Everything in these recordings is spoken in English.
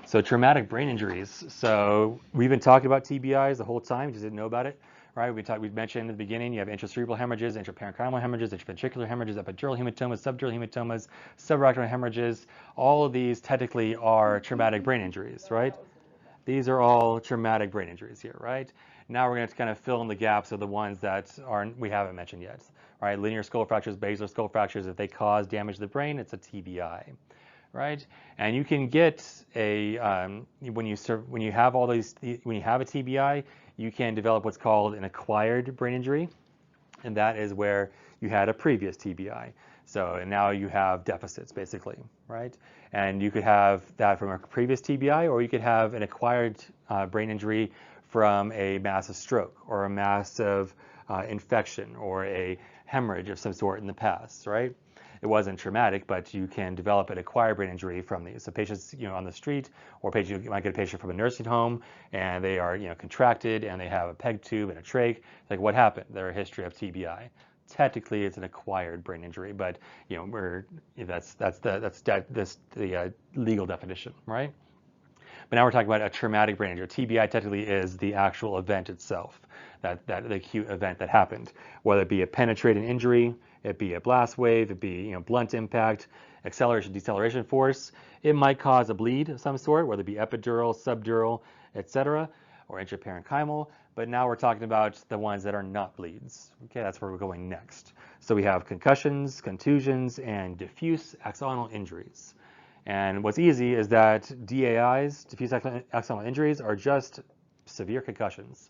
So traumatic brain injuries. So we've been talking about TBIs the whole time, you just didn't know about it, right? We've mentioned in the beginning, you have intracerebral hemorrhages, intraparenchymal hemorrhages, intraventricular hemorrhages, epidural hematomas, subdural hematomas, subarachnoid hemorrhages. All of these technically are traumatic brain injuries, right? These are all traumatic brain injuries here, right? Now we're going to kind of fill in the gaps of the ones that we haven't mentioned yet, right? Linear skull fractures, basilar skull fractures, if they cause damage to the brain, it's a TBI. Right, and you can get a when you have all these when you have a TBI, you can develop what's called an acquired brain injury, and that is where you had a previous TBI. So and now you have deficits basically, right? And you could have that from a previous TBI, or you could have an acquired brain injury from a massive stroke or a massive infection or a hemorrhage of some sort in the past, right? It wasn't traumatic, but you can develop an acquired brain injury from these. So patients, on the street, or patient, you might get a patient from a nursing home, and they are, contracted, and they have a peg tube and a trach. Like, what happened? They're a history of TBI. Technically, it's an acquired brain injury, but that's the legal definition, right? But now we're talking about a traumatic brain injury. TBI technically is the actual event itself, that the acute event that happened, whether it be a penetrating injury, it be a blast wave, it be blunt impact, acceleration, deceleration force. It might cause a bleed of some sort, whether it be epidural, subdural, etc., or intraparenchymal. But now we're talking about the ones that are not bleeds. Okay, that's where we're going next. So we have concussions, contusions, and diffuse axonal injuries. And what's easy is that DAIs, diffuse axonal injuries, are just severe concussions.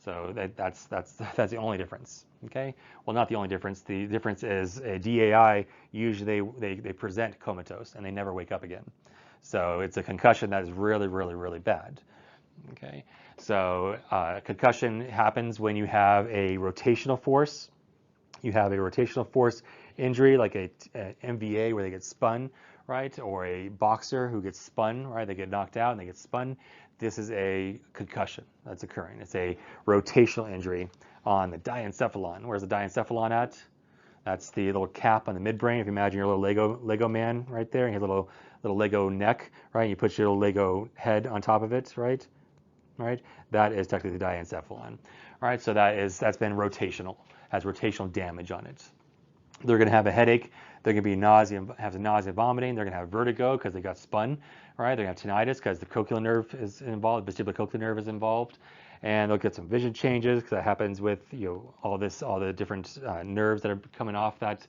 So that's the only difference. Okay. Well, not the only difference. The difference is a DAI usually they present comatose and they never wake up again. So it's a concussion that is really, really, really bad. Okay. So concussion happens when you have a rotational force. You have a rotational force injury, like a MVA where they get spun, right? Or a boxer who gets spun, right? They get knocked out and they get spun. This is a concussion that's occurring. It's a rotational injury on the diencephalon. Where's the diencephalon at? That's the little cap on the midbrain. If you imagine your little Lego man right there, and your little Lego neck, right? And you put your little Lego head on top of it, right? Right? That is technically the diencephalon. All right, so that's been rotational, has rotational damage on it. They're going to have a headache. They're going to be nausea, have nausea, vomiting. They're going to have vertigo because they got spun, right? They're going to have tinnitus because the cochlear nerve is involved, vestibular cochlear nerve is involved, and they'll get some vision changes because that happens with all the different nerves that are coming off that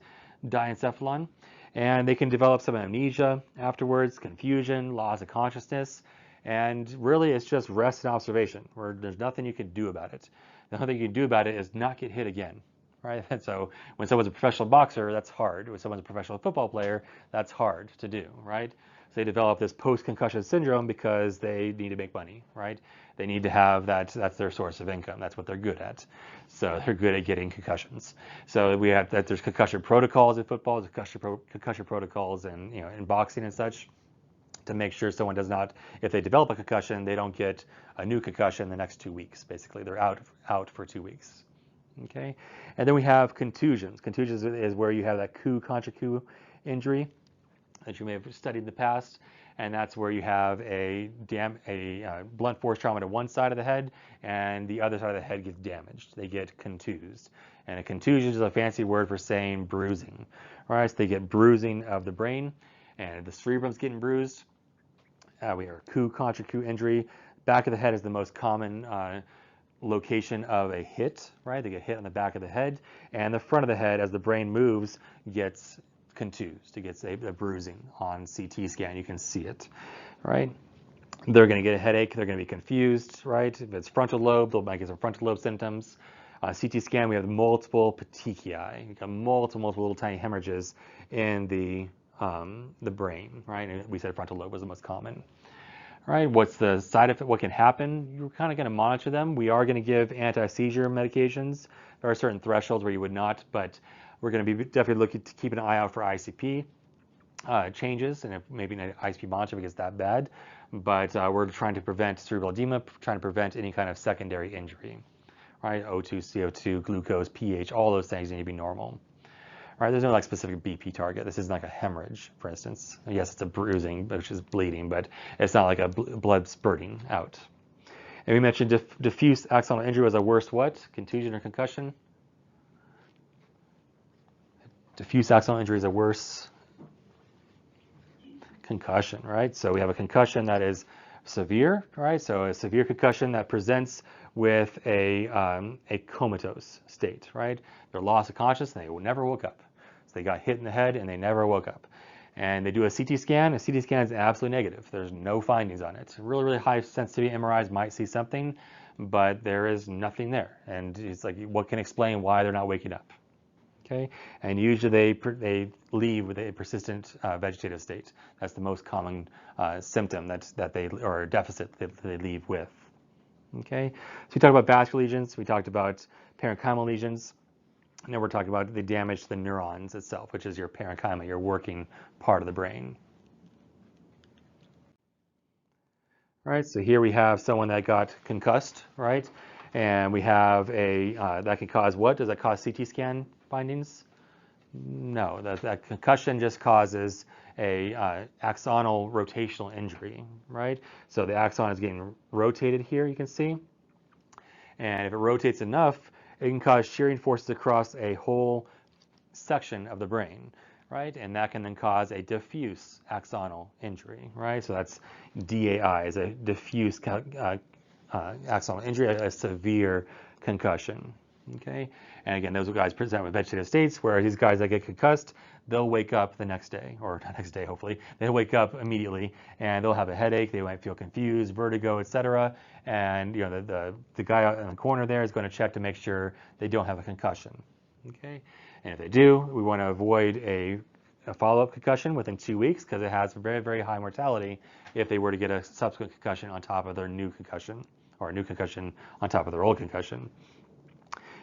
diencephalon, and they can develop some amnesia afterwards, confusion, loss of consciousness, and really it's just rest and observation where there's nothing you can do about it. The only thing you can do about it is not get hit again. Right? And so when someone's a professional boxer, that's hard. When someone's a professional football player, that's hard to do, right? So they develop this post-concussion syndrome because they need to make money, right? They need to have that's their source of income. That's what they're good at. So they're good at getting concussions. So we have that there's concussion protocols in football, concussion protocols in boxing and such to make sure someone does not, if they develop a concussion, they don't get a new concussion the next 2 weeks. Basically, they're out for 2 weeks. Okay, and then we have contusions. Contusions is where you have that coup contra coup injury that you may have studied in the past, and that's where you have a blunt force trauma to one side of the head, and the other side of the head gets damaged. They get contused, and a contusion is a fancy word for saying bruising. All right, so they get bruising of the brain, and the cerebrum's getting bruised. We have a coup contra coup injury. Back of the head is the most common location of a hit, right? They get hit on the back of the head, and the front of the head, as the brain moves, gets contused. It gets a bruising on CT scan. You can see it, right? They're going to get a headache. They're going to be confused, right? If it's frontal lobe, they might get some frontal lobe symptoms. CT scan, we have multiple petechiae. You got multiple little tiny hemorrhages in the brain, right? And we said frontal lobe was the most common. Right, what's the side effect? What can happen? You're kind of going to monitor them. We are going to give anti-seizure medications. There are certain thresholds where you would not, but we're going to be definitely looking to keep an eye out for ICP changes, and if maybe an ICP monitor gets that bad. But we're trying to prevent cerebral edema, trying to prevent any kind of secondary injury. Right, O2, CO2, glucose, pH, all those things need to be normal. right? There's no like specific BP target. This isn't like a hemorrhage, for instance. Yes, it's a bruising, which is bleeding, but it's not like a blood spurting out. And we mentioned diffuse axonal injury was a worse what? Contusion or concussion? Diffuse axonal injury is a worse concussion, right? So we have a concussion that is severe, right? So a severe concussion that presents with a comatose state, right? They're lost of consciousness and they never woke up. So they got hit in the head and they never woke up. And they do a CT scan. A CT scan is absolutely negative. There's no findings on it. Really, really high sensitivity MRIs might see something, but there is nothing there. And it's like, what can explain why they're not waking up? Okay, and usually they leave with a persistent vegetative state. That's the most common symptom that they, or deficit that they leave with. Okay, so we talked about vascular lesions, we talked about parenchymal lesions, and then we're talking about the damage to the neurons itself, which is your parenchyma, your working part of the brain. Right, so here we have someone that got concussed, right? And we have a, that can cause what? Does that cause CT scan findings? No, that concussion just causes a axonal rotational injury, right? So the axon is getting rotated here, you can see. And if it rotates enough, it can cause shearing forces across a whole section of the brain, right? And that can then cause a diffuse axonal injury, right? So that's DAI, is a diffuse axonal injury, a severe concussion. Okay, and again, those guys present with vegetative states, where these guys that get concussed, they'll wake up the next day, or not next day, hopefully. They'll wake up immediately, and they'll have a headache. They might feel confused, vertigo, etc. And you know, the guy out in the corner there is going to check to make sure they don't have a concussion. Okay, and if they do, we want to avoid a follow-up concussion within 2 weeks, because it has very, very high mortality if they were to get a subsequent concussion on top of their new concussion, or a new concussion on top of their old concussion.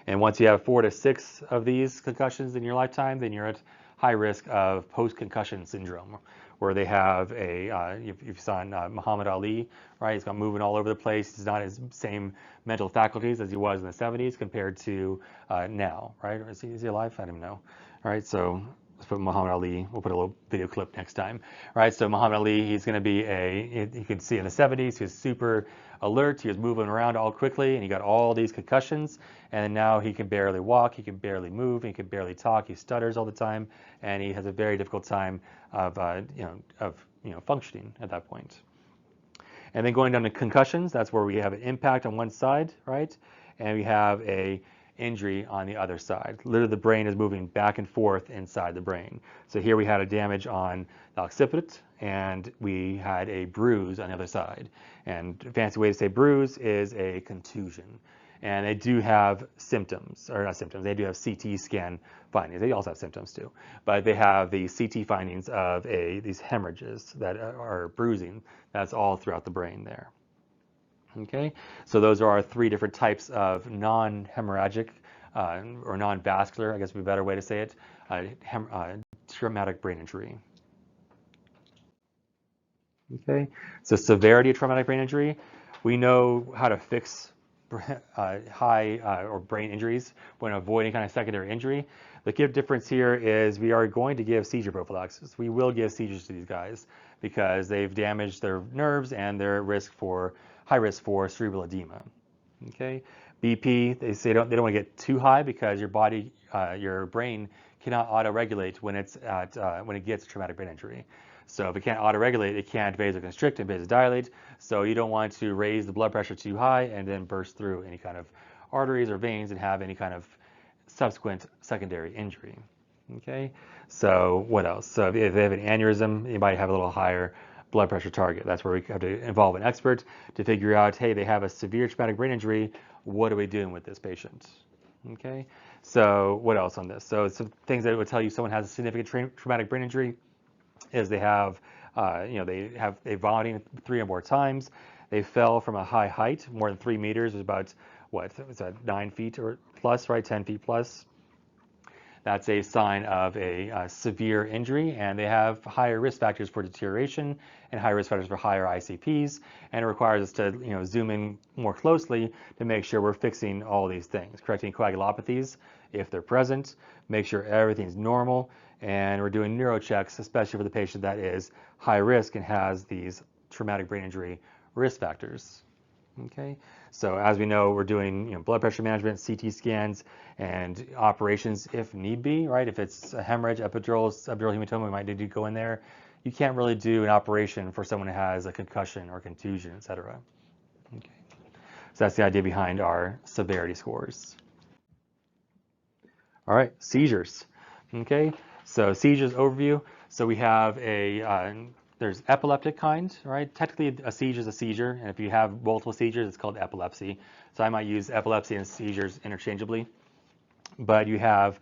And once you have 4 to 6 of these concussions in your lifetime, then you're at high risk of post-concussion syndrome, where they have a, you've seen Muhammad Ali, right? He's got moving all over the place. He's not his same mental faculties as he was in the 70s compared to now, right? Or is he alive? I don't know. All right, so let's put Muhammad Ali. We'll put a little video clip next time, right? So Muhammad Ali, he's going to be you can see in the 70s, he was super alert. He was moving around all quickly, and he got all these concussions. And now he can barely walk, he can barely move, he can barely talk. He stutters all the time, and he has a very difficult time of functioning at that point. And then going down to concussions, that's where we have an impact on one side, right? And we have a injury on the other side. Literally, the brain is moving back and forth inside the brain. So here we had a damage on the occiput, and we had a bruise on the other side. And a fancy way to say bruise is a contusion. And they do have symptoms, or not symptoms, they do have CT scan findings. They also have symptoms too, but they have the CT findings of these hemorrhages that are bruising. That's all throughout the brain there. Okay, so those are our 3 different types of non-hemorrhagic or non-vascular, I guess would be a better way to say it, traumatic brain injury. Okay, so severity of traumatic brain injury, we know how to fix high or brain injuries when avoiding kind of secondary injury. The difference here is we are going to give seizure prophylaxis. We will give seizures to these guys because they've damaged their nerves and they're at high risk for cerebral edema. Okay, BP, they say they don't want to get too high because your body, your brain cannot auto-regulate when when it gets a traumatic brain injury. So if it can't auto-regulate, it can't vasoconstrict and vasodilate. So you don't want to raise the blood pressure too high and then burst through any kind of arteries or veins and have any kind of subsequent secondary injury. Okay, so what else? So if they have an aneurysm, you might have a little higher blood pressure target. That's where we have to involve an expert to figure out, hey, they have a severe traumatic brain injury. What are we doing with this patient? Okay, so what else on this? So some things that would tell you someone has a significant traumatic brain injury is they have, they vomiting 3 or more times. They fell from a high height, more than 3 meters, is about, what, is that 9 feet or plus, right, 10 feet plus. that's a sign of a severe injury, and they have higher risk factors for deterioration and higher risk factors for higher ICPs, and it requires us to zoom in more closely to make sure we're fixing all these things, correcting coagulopathies if they're present, make sure everything's normal, and we're doing neuro checks, especially for the patient that is high risk and has these traumatic brain injury risk factors. Okay, so as we know, we're doing blood pressure management, CT scans, and operations if need be, right? If it's a hemorrhage, epidural, subdural hematoma, we might need to go in there. You can't really do an operation for someone who has a concussion or contusion, etc. Okay, so that's the idea behind our severity scores. All right, seizures. Okay, so seizures overview. So we have there's epileptic kind, right? Technically, a seizure is a seizure, and if you have multiple seizures, it's called epilepsy. So I might use epilepsy and seizures interchangeably. But you have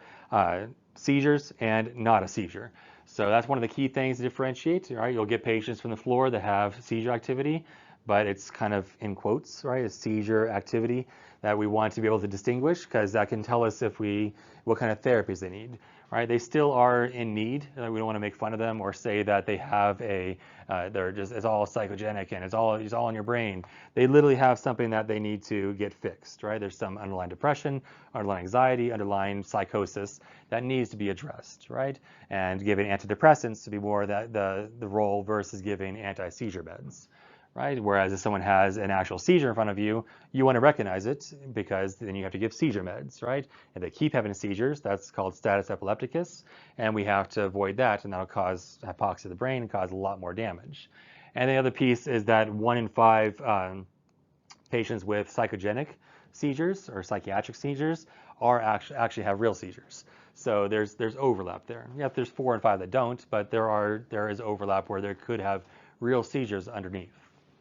seizures and not a seizure. So that's one of the key things to differentiate, right? You'll get patients from the floor that have seizure activity, but it's kind of in quotes, right? It's seizure activity that we want to be able to distinguish, because that can tell us what kind of therapies they need, right? They still are in need. We don't want to make fun of them or say that they have it's all psychogenic and it's all in your brain. They literally have something that they need to get fixed, right? There's some underlying depression, underlying anxiety, underlying psychosis that needs to be addressed, right? And giving antidepressants to be more the role versus giving anti-seizure meds. Right? Whereas if someone has an actual seizure in front of you, you want to recognize it, because then you have to give seizure meds, right? If they keep having seizures, that's called status epilepticus, and we have to avoid that, and that'll cause hypoxia of the brain and cause a lot more damage. And the other piece is that 1 in 5 patients with psychogenic seizures or psychiatric seizures are actually have real seizures. So there's overlap there. Yep, there's 4 in 5 that don't, but there is overlap where there could have real seizures underneath.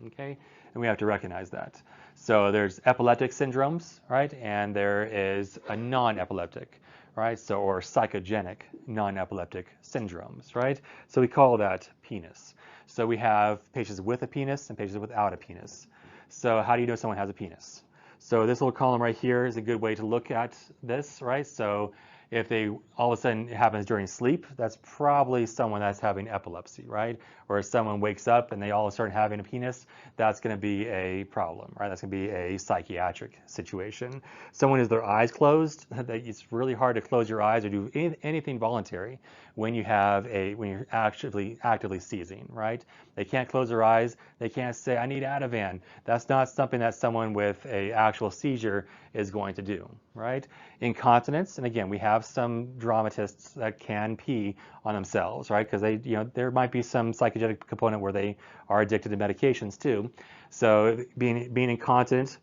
Okay, and we have to recognize that. So there's epileptic syndromes, right? And there is a non-epileptic, right? So, or psychogenic non-epileptic syndromes, right? So we call that penis. So we have patients with a penis and patients without a penis. So how do you know someone has a penis? So this little column right here is a good way to look at this, right? So if all of a sudden it happens during sleep, that's probably someone that's having epilepsy, right? Or if someone wakes up and they all start having a penis, that's going to be a problem, right? That's going to be a psychiatric situation. Someone has their eyes closed, it's really hard to close your eyes or do anything voluntary when you're actively seizing, right? They can't close their eyes. They can't say, I need Ativan. That's not something that someone with an actual seizure is going to do, right? Incontinence, and again, we have some dramatists that can pee on themselves, right? Because there might be some psychogenic component where they are addicted to medications too. So being incontinent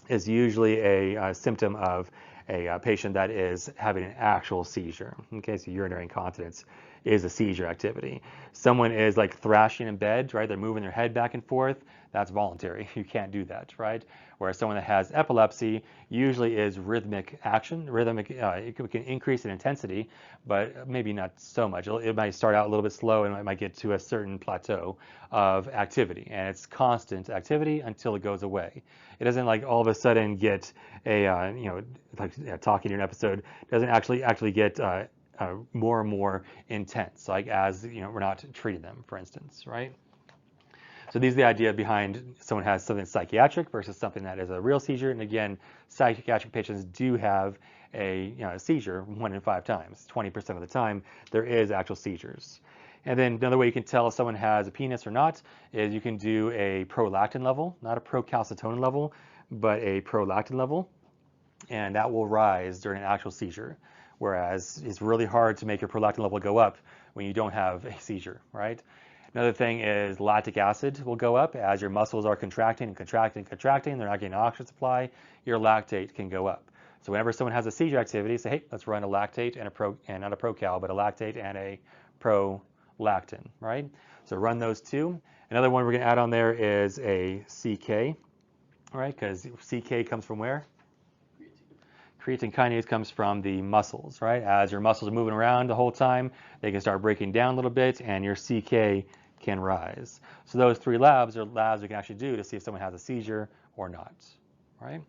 is usually a symptom of a patient that is having an actual seizure. Okay, so urinary incontinence is a seizure activity. Someone is like thrashing in bed, right? They're moving their head back and forth. That's voluntary. You can't do that, right? Whereas someone that has epilepsy usually is rhythmic action. It can increase in intensity, but maybe not so much. It might start out a little bit slow and it might get to a certain plateau of activity, and it's constant activity until it goes away. It doesn't like all of a sudden get talking in an episode, doesn't actually get more and more intense, like as we're not treating them, for instance, right? So these are the idea behind someone has something psychiatric versus something that is a real seizure. And again, psychiatric patients do have a seizure 1 in 5 times. 20% of the time, there is actual seizures. And then another way you can tell if someone has a penis or not is you can do a prolactin level, not a procalcitonin level, but a prolactin level, and that will rise during an actual seizure. Whereas it's really hard to make your prolactin level go up when you don't have a seizure, right? Another thing is lactic acid will go up as your muscles are contracting and contracting and contracting. They're not getting oxygen supply. Your lactate can go up. So whenever someone has a seizure activity, say, hey, let's run a lactate and not a procal, but a lactate and a prolactin, right? So run those two. Another one we're going to add on there is a CK, right? Because CK comes from where? Creatine kinase comes from the muscles, right? As your muscles are moving around the whole time, they can start breaking down a little bit, and your CK can rise. So those 3 labs are labs we can actually do to see if someone has a seizure or not, right?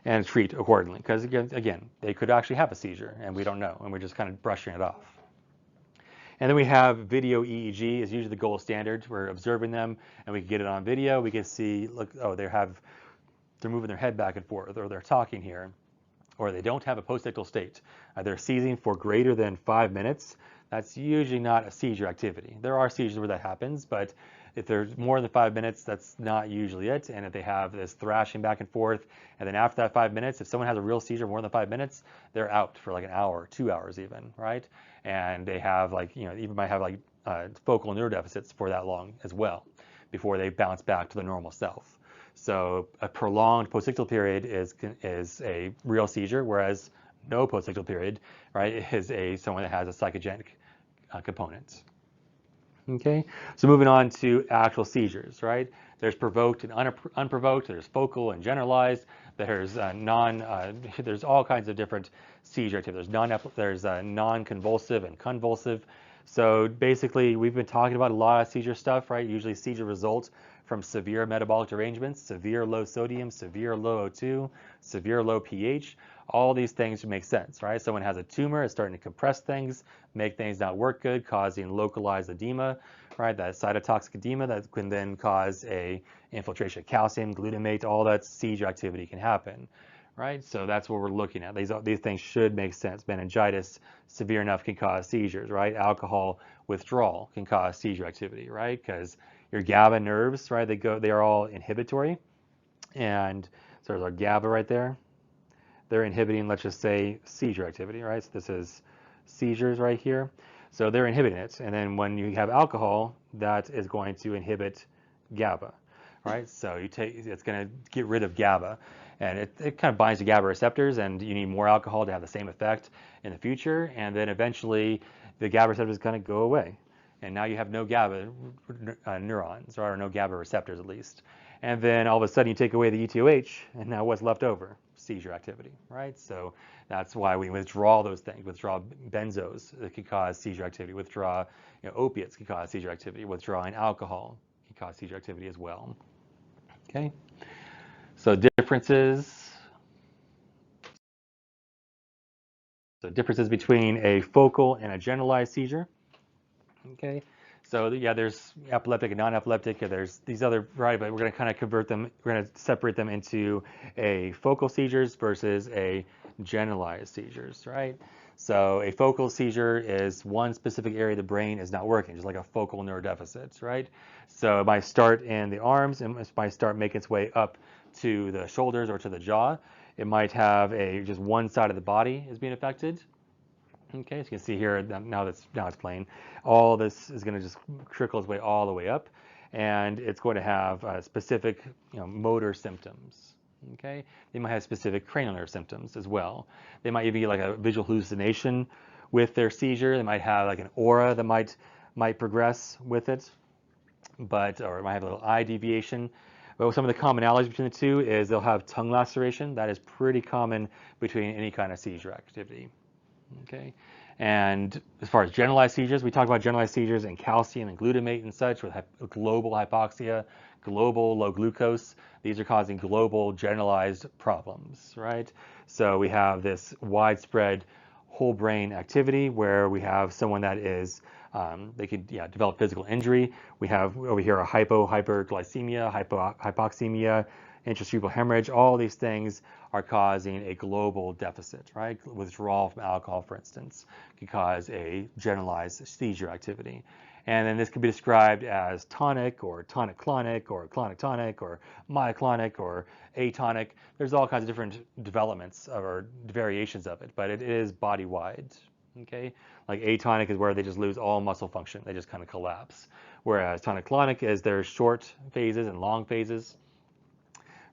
and treat accordingly. Because again, they could actually have a seizure and we don't know, and we're just kind of brushing it off. And then we have video EEG is usually the gold standard. We're observing them and we can get it on video. We can see, look, oh, they're moving their head back and forth, or they're talking here, or they don't have a postictal state. They're seizing for greater than 5 minutes. That's usually not a seizure activity. There are seizures where that happens, but if there's more than 5 minutes, that's not usually it. And if they have this thrashing back and forth, and then after that 5 minutes, if someone has a real seizure more than 5 minutes, they're out for like an hour, 2 hours even, right? And they have like, even might have like focal neurodeficits for that long as well, before they bounce back to the normal self. So a prolonged postictal period is a real seizure, whereas no postictal period, right, is someone that has a psychogenic component. Okay, so moving on to actual seizures, right? There's provoked and unprovoked. There's focal and generalized. There's there's all kinds of different seizure activity. There's non-convulsive and convulsive. So basically, we've been talking about a lot of seizure stuff, right? Usually seizure results from severe metabolic derangements, severe low sodium, severe low O2, severe low pH. All these things make sense, right? Someone has a tumor, it's starting to compress things, make things not work good, causing localized edema, right? That cytotoxic edema that can then cause a infiltration of calcium, glutamate, all that seizure activity can happen, right? So that's what we're looking at. These things should make sense. Meningitis, severe enough, can cause seizures, right? Alcohol withdrawal can cause seizure activity, right? Because your GABA nerves, right? They are all inhibitory, and so there's our GABA right there. They're inhibiting, let's just say, seizure activity, right? So this is seizures right here. So they're inhibiting it. And then when you have alcohol, that is going to inhibit GABA, right? So it's going to get rid of GABA. And it kind of binds to GABA receptors, and you need more alcohol to have the same effect in the future. And then eventually the GABA receptors kind of go away. And now you have no GABA neurons, or no GABA receptors at least. And then all of a sudden you take away the ETOH, and now what's left over? Seizure activity, right? So that's why we withdraw those things. Withdraw benzos that could cause seizure activity. Withdraw opiates could cause seizure activity. Withdrawing alcohol can cause seizure activity as well. Okay. So differences. So differences between a focal and a generalized seizure. Okay. So yeah, there's epileptic and non-epileptic. There's these other variety, but we're going to kind of convert them. We're going to separate them into a focal seizures versus a generalized seizures, right? So a focal seizure is one specific area of the brain is not working, just like a focal neurodeficit, right? So it might start in the arms, and it might start making its way up to the shoulders or to the jaw. It might have just one side of the body is being affected. Okay, so you can see here, now it's playing. All this is going to just trickle its way all the way up, and it's going to have specific motor symptoms. Okay, they might have specific cranial nerve symptoms as well. They might even get like a visual hallucination with their seizure. They might have like an aura that might progress with it, or it might have a little eye deviation. But some of the commonalities between the two is they'll have tongue laceration. That is pretty common between any kind of seizure activity. Okay, and as far as generalized seizures, we talk about generalized seizures and calcium and glutamate and such with global hypoxia, global low glucose. These are causing global generalized problems, right? So we have this widespread whole brain activity where we have someone that is, they could develop physical injury. We have over here a hyperglycemia, hypoxemia, intracerebral hemorrhage. All these things are causing a global deficit, right? Withdrawal from alcohol, for instance, can cause a generalized seizure activity. And then this can be described as tonic or tonic-clonic or clonic-tonic or myoclonic or atonic. There's all kinds of different developments or variations of it, but it is body-wide. Okay, like atonic is where they just lose all muscle function. They just kind of collapse. Whereas tonic-clonic is there's short phases and long phases.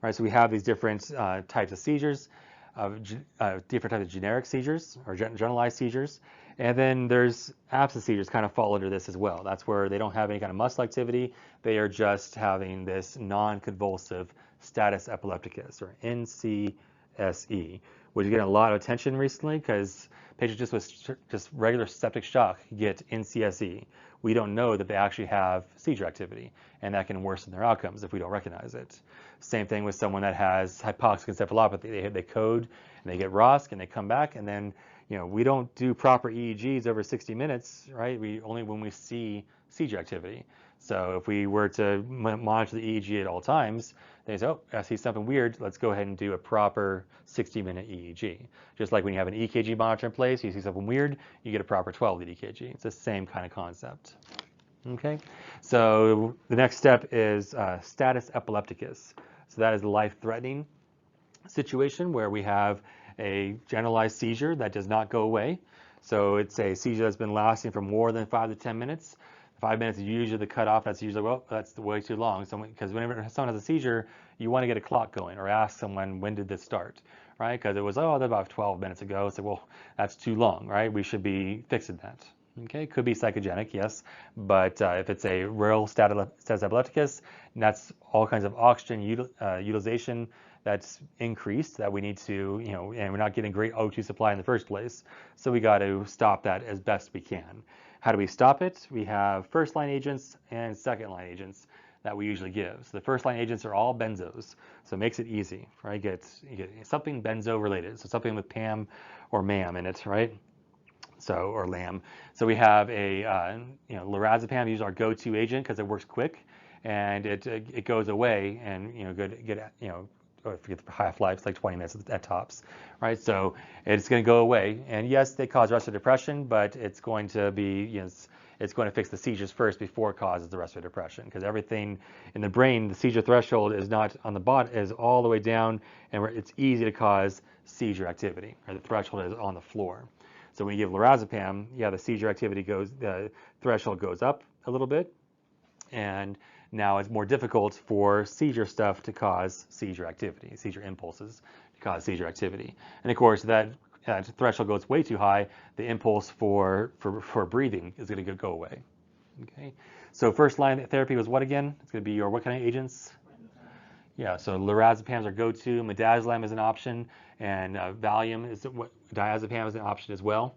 Right, so we have these different types of seizures, different types of generic seizures or generalized seizures, and then there's absence seizures kind of fall under this as well. That's where they don't have any kind of muscle activity. They are just having this non-convulsive status epilepticus, or NCSE, which is getting a lot of attention recently because patients just with just regular septic shock get NCSE, we don't know that they actually have seizure activity, and that can worsen their outcomes if we don't recognize it. Same thing with someone that has hypoxic encephalopathy. They code and they get ROSC and they come back, and then we don't do proper EEGs over 60 minutes, right? We only when we see seizure activity. So if we were to monitor the EEG at all times, they say, oh, I see something weird, let's go ahead and do a proper 60-minute EEG. Just like when you have an EKG monitor in place, you see something weird, you get a proper 12-lead EKG. It's the same kind of concept. Okay, so the next step is status epilepticus. So that is a life-threatening situation where we have a generalized seizure that does not go away. So it's a seizure that's been lasting for more than 5 to 10 minutes. 5 minutes is usually the cutoff. That's usually, well, that's way too long. Because whenever someone has a seizure, you want to get a clock going or ask someone, when did this start, right? Because it was, oh, that's about 12 minutes ago. So, well, that's too long, right? We should be fixing that. Okay, could be psychogenic, yes, but if it's a real status epilepticus, that's all kinds of oxygen utilization that's increased that we need to, and we're not getting great O2 supply in the first place, so we got to stop that as best we can. How do we stop it? We have first-line agents and second-line agents that we usually give. So the first-line agents are all benzos, so it makes it easy, right? You get something benzo-related, so something with PAM or MAM in it, right? So, or LAM. So we have a, lorazepam is our go-to agent because it works quick and it goes away and, I forget the half-life, it's like 20 minutes at tops, right? So it's going to go away. And yes, they cause respiratory depression, but it's going to be, it's going to fix the seizures first before it causes the respiratory depression, because everything in the brain, the seizure threshold is not on the bottom, is all the way down, and it's easy to cause seizure activity, or the threshold is on the floor. So when you give lorazepam, yeah, the seizure activity the threshold goes up a little bit, and now it's more difficult for seizure stuff to cause seizure activity, seizure impulses to cause seizure activity. And of course, that threshold goes way too high, the impulse for breathing is going to go away. Okay, so first line therapy was what again? It's going to be your what kind of agents? Yeah, so lorazepam is our go-to, midazolam is an option, and Valium is diazepam is an option as well.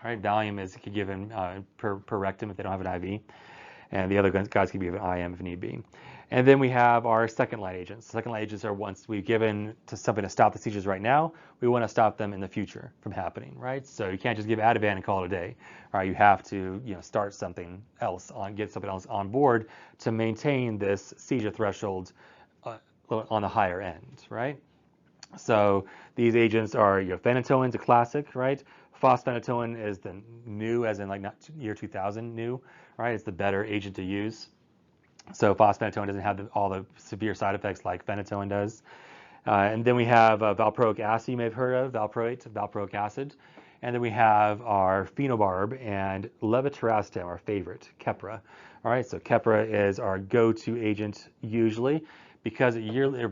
All right, Valium is given per rectum if they don't have an IV, and the other guys can be given IM if need be. And then we have our second-line agents. Second-line agents are once we've given to something to stop the seizures right now, we want to stop them in the future from happening, right? So you can't just give Ativan and call it a day. All right, you have to start something else get something else on board to maintain this seizure threshold on the higher end, right? So these agents are phenytoin's a classic, right? Fosphenytoin is the new, as in like not year 2000 new, right? It's the better agent to use. So fosphenytoin doesn't have all the severe side effects like phenytoin does. And then we have valproic acid, you may have heard of, valproic acid. And then we have our phenobarb and levetiracetam, our favorite, Keppra. All right, so Keppra is our go-to agent usually, because it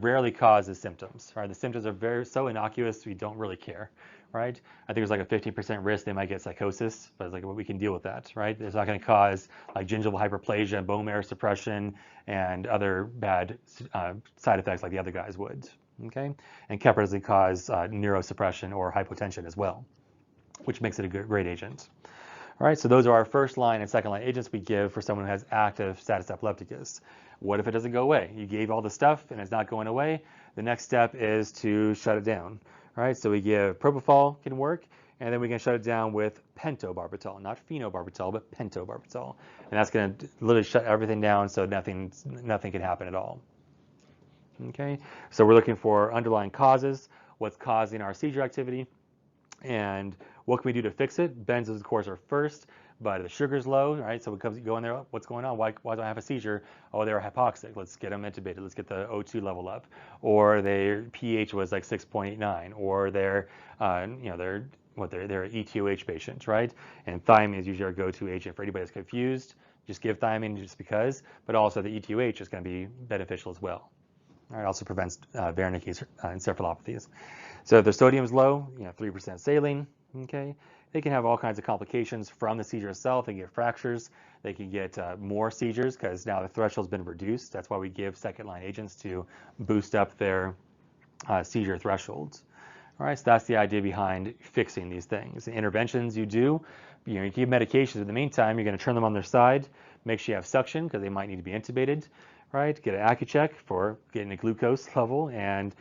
rarely causes symptoms. Right? The symptoms are so innocuous, we don't really care. Right? I think there's like a 15% risk they might get psychosis, but it's like, well, we can deal with that. Right? It's not going to cause like gingival hyperplasia, bone marrow suppression, and other bad side effects like the other guys would. Okay? And Keppra doesn't cause neurosuppression or hypotension as well, which makes it a great agent. All right, so those are our first line and second line agents we give for someone who has active status epilepticus. What if it doesn't go away? You gave all the stuff and it's not going away. The next step is to shut it down. All right, so we give propofol can work, and then we can shut it down with pentobarbital, not phenobarbital, but pentobarbital. And that's going to literally shut everything down so nothing can happen at all. Okay, so we're looking for underlying causes, what's causing our seizure activity, and what can we do to fix it? Benzos, of course, are first, but the sugar's low, right? So we go in there, what's going on? Why do I have a seizure? Oh, they're hypoxic. Let's get them intubated. Let's get the O2 level up. Or their pH was like 6.89. Or they're ETOH patients, right? And thiamine is usually our go-to agent for anybody that's confused. Just give thiamine just because, but also the ETOH is going to be beneficial as well. All right, also prevents Wernicke's encephalopathies. So if the sodium is low, 3% saline, okay? They can have all kinds of complications from the seizure itself. They can get fractures. They can get more seizures because now the threshold's been reduced. That's why we give second-line agents to boost up their seizure thresholds. All right, so that's the idea behind fixing these things. The interventions you do you give medications. In the meantime, you're going to turn them on their side, make sure you have suction because they might need to be intubated, right? Get an AccuCheck for getting a glucose level, and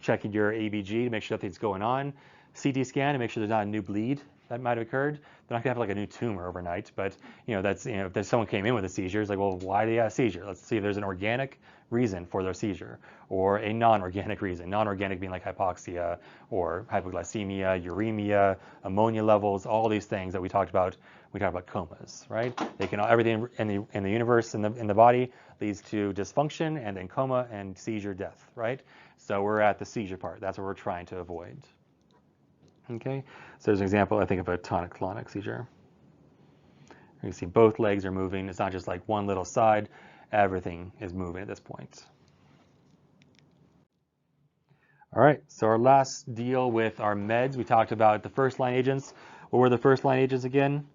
checking your ABG to make sure nothing's going on. CT scan to make sure there's not a new bleed that might have occurred. They're not gonna have like a new tumor overnight, but that's if there's someone came in with a seizure, it's like, well, why do they have a seizure? Let's see if there's an organic reason for their seizure or a non-organic reason. Non-organic being like hypoxia or hypoglycemia, uremia, ammonia levels, all these things that we talked about. We talked about comas, right? They can everything in the universe in the body leads to dysfunction and then coma and seizure death, right? So we're at the seizure part. That's what we're trying to avoid. Okay, so there's an example, I think, of a tonic-clonic seizure. You can see both legs are moving. It's not just like one little side. Everything is moving at this point. All right, so our last deal with our meds, we talked about the first-line agents. What were the first-line agents again?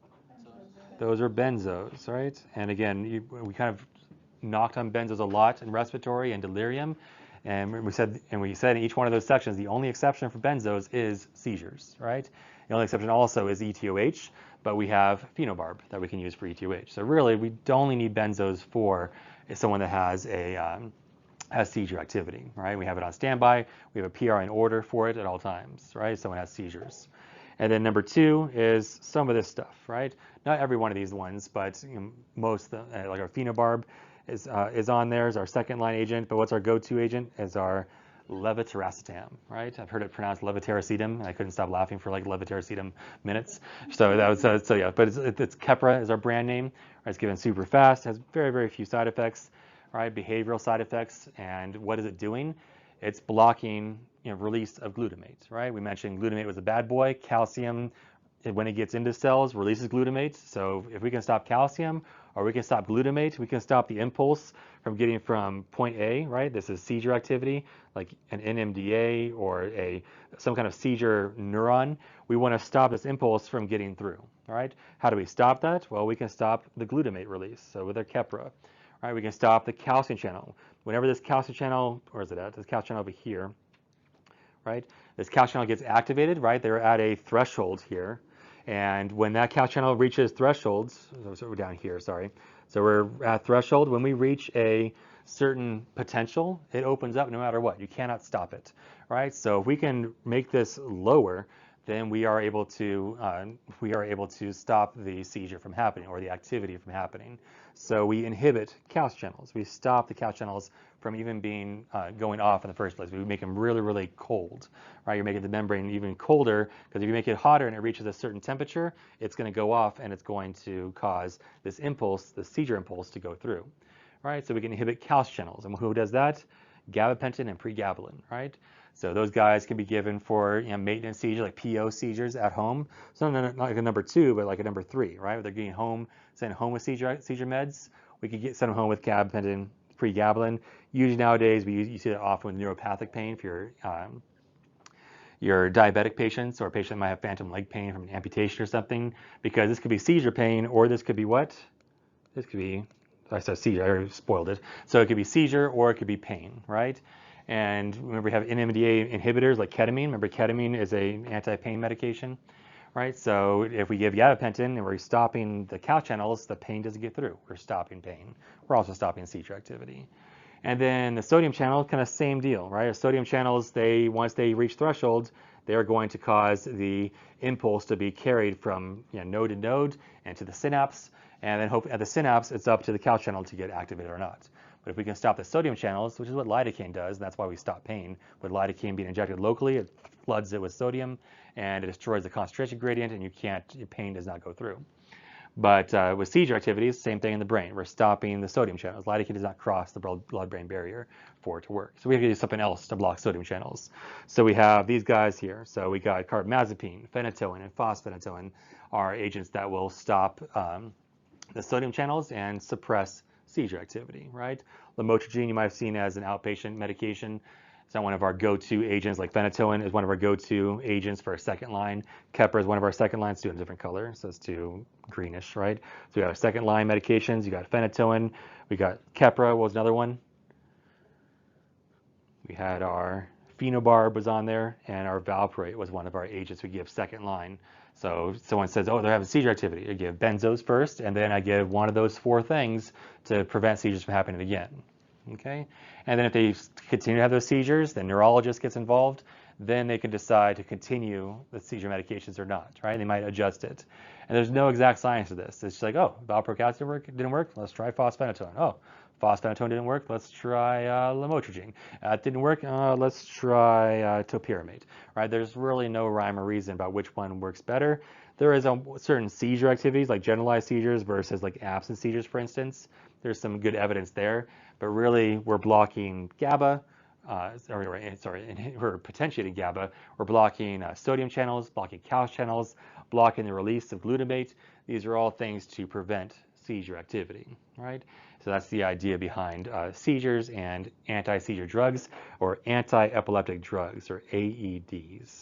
Those are benzos, right? And again, we kind of knocked on benzos a lot in respiratory and delirium. And we said in each one of those sections, the only exception for benzos is seizures, right? The only exception also is ETOH, but we have phenobarb that we can use for ETOH. So really, we only need benzos for someone that has seizure activity, right? We have it on standby. We have a PR in order for it at all times, right? Someone has seizures. And then number 2 is some of this stuff, right? Not every one of these ones, but most, like our phenobarb, is on there as our second-line agent, but what's our go-to agent is our levetiracetam, right? I've heard it pronounced levetiracetam, and I couldn't stop laughing for like levetiracetam minutes. So that was so yeah, but it's Keppra is our brand name. Right? It's given super fast, has very, very few side effects, right? Behavioral side effects, and what is it doing? It's blocking release of glutamate, right? We mentioned glutamate was a bad boy. Calcium, when it gets into cells, releases glutamate. So if we can stop calcium or we can stop glutamate, we can stop the impulse from getting from point A, right? This is seizure activity, like an NMDA or some kind of seizure neuron. We want to stop this impulse from getting through, all right? How do we stop that? Well, we can stop the glutamate release. So with our Keppra, right, we can stop the calcium channel. Whenever this calcium channel, where is it at? This calcium channel over here, right? This calcium channel gets activated, right? They're at a threshold here. And when that calcium channel reaches thresholds, so we're down here, sorry. So we're at threshold. When we reach a certain potential, it opens up no matter what. You cannot stop it, right? So if we can make this lower, then we are able to stop the seizure from happening or the activity from happening. So we inhibit calcium channels. We stop the calcium channels from even being going off in the first place. We make them really, really cold, right? You're making the membrane even colder because if you make it hotter and it reaches a certain temperature, it's going to go off and it's going to cause this impulse, the seizure impulse, to go through, right? So we can inhibit calcium channels, and who does that? Gabapentin and pregabalin, right? So those guys can be given for maintenance seizures, like PO seizures at home. So not like a number 2, but like a number 3, right? They're getting home, sent home with seizure meds. We could send them home with gabapentin, pregabalin. Usually nowadays, you see that often with neuropathic pain for your diabetic patients or a patient that might have phantom leg pain from an amputation or something, because this could be seizure pain or this could be what? This could be, I said seizure, I already spoiled it. So it could be seizure or it could be pain, right? And remember, we have NMDA inhibitors like ketamine. Remember, ketamine is an anti-pain medication, right? So if we give gabapentin and we're stopping the calcium channels, the pain doesn't get through. We're stopping pain. We're also stopping seizure activity. And then the sodium channel, kind of same deal, right? The sodium channels, once they reach thresholds, they're going to cause the impulse to be carried from node to node and to the synapse. And then at the synapse, it's up to the calcium channel to get activated or not. But if we can stop the sodium channels, which is what lidocaine does, and that's why we stop pain, with lidocaine being injected locally, it floods it with sodium, and it destroys the concentration gradient, and your pain does not go through. But with seizure activities, same thing in the brain. We're stopping the sodium channels. Lidocaine does not cross the blood-brain barrier for it to work. So we have to do something else to block sodium channels. So we have these guys here. So we got carbamazepine, phenytoin, and phosphatoin are agents that will stop the sodium channels and suppress seizure activity, right? Lamotrigine you might have seen as an outpatient medication. It's not one of our go-to agents, like phenytoin is one of our go-to agents for a second line. Keppra is one of our second lines, too, in a different color, so it's too greenish, right? So we got our second line medications. You got phenytoin. We got Keppra, what was another one? We had our phenobarb was on there, and our valproate was one of our agents we give second line. So someone says, oh, they're having seizure activity. I give benzos first, and then I give one of those 4 things to prevent seizures from happening again. Okay? And then if they continue to have those seizures, the neurologist gets involved, then they can decide to continue the seizure medications or not, right? They might adjust it. And there's no exact science to this. It's just like, oh, valproate didn't work, let's try fosphenytoin. Oh, fosphenytoin didn't work, let's try lamotrigine. It didn't work, let's try topiramate, right? There's really no rhyme or reason about which one works better. There is certain seizure activities, like generalized seizures versus like absent seizures, for instance. There's some good evidence there, but really we're blocking GABA, we're potentiating GABA. We're blocking sodium channels, blocking calcium channels, blocking the release of glutamate. These are all things to prevent seizure activity, right? So that's the idea behind seizures and anti-seizure drugs, or anti-epileptic drugs, or AEDs.